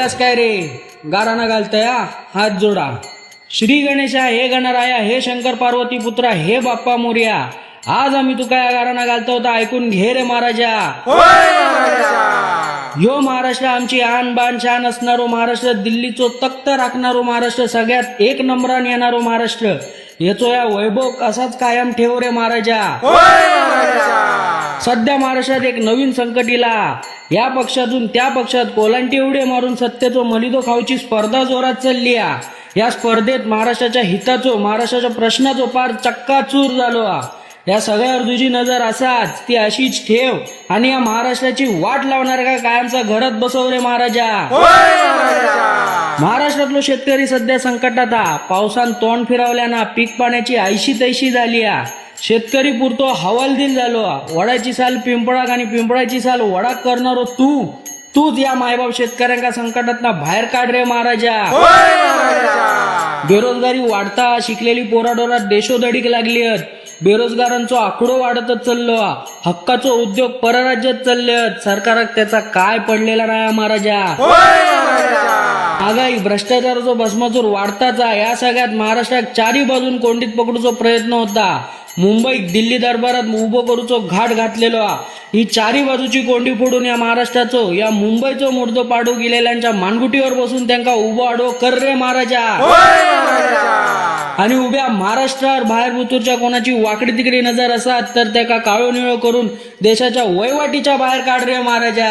राहिलास काय रे? गाराणा घालतया हात जोडा. श्री गणेशा हे गणराया हे शंकर पार्वती पुत्रा हे बाप्पा मोर्या. आज आम्ही तू काय गाराणा घालतो होता ऐकून घे रे महाराजा. यो महाराष्ट्र आमची आन बान शान असणारो महाराष्ट्र, दिल्लीचो तख्त राखणारो महाराष्ट्र, सगळ्यात एक नंबरान येणारो महाराष्ट्र. याचो या वैभव असाच कायम ठेव रे महाराजा. सध्या महाराष्ट्रात एक नवीन संकट इला. या पक्षातून त्या पक्षात कोलांटी उडे मारून सत्तेचो मलिदो खाऊची स्पर्धा जोरात चालली. या स्पर्धेत महाराष्ट्राच्या हिताचो महाराष्ट्राच्या प्रश्नाचो पार चक्काचूर झालो. या सगळ्यावर तुझी नजर असाच ती अशीच ठेव आणि या महाराष्ट्राची वाट लावणार का कायमचा घरात बसव रे महाराजा. महाराष्ट्रातलो शेतकरी सध्या संकटात. पावसान तोंड फिरवल्याना पीक पाण्याची ऐशी तैशी झाली. शेतकरी पुरतो हवालदिल झालो. वडाची साल पिंपळाक आणि पिंपळाची साल वडाक करणारो तूच या मायबाप शेतकऱ्यांका संकटात बाहेर काढ रे महाराजा. बेरोजगारी वाढता, शिकलेली पोराडोरात देशोधडीक लागली. बेरोजगारांचो आकडो वाढतच चाललो. हक्काचो उद्योग परराज्यात चालले. सरकाराक त्याचा काय पडलेला नाही महाराजा. महागाई भ्रष्टाचाराचो भस्मासूर वाढताच. या सगळ्यात महाराष्ट्रात चारी बाजून कोंडीत पकडूचो प्रयत्न होता. मुंबईत दिल्ली दरबारात उभो करूचो घाट घातलेलो. ही चारी बाजूची कोंडी फोडून या महाराष्ट्राचो या मुंबईचो मुर्दो पाडू गेलेल्यांच्या मानगुटीवर बसून त्यांना उभो आडो कर रे महाराजा. आणि उभ्या महाराष्ट्रावर बाहेर बुतूरच्या कोणाची वाकडी तिकडी नजर असतात तर त्याका काळो निळो करून देशाच्या वयवाटीच्या बाहेर काढ रे महाराजा.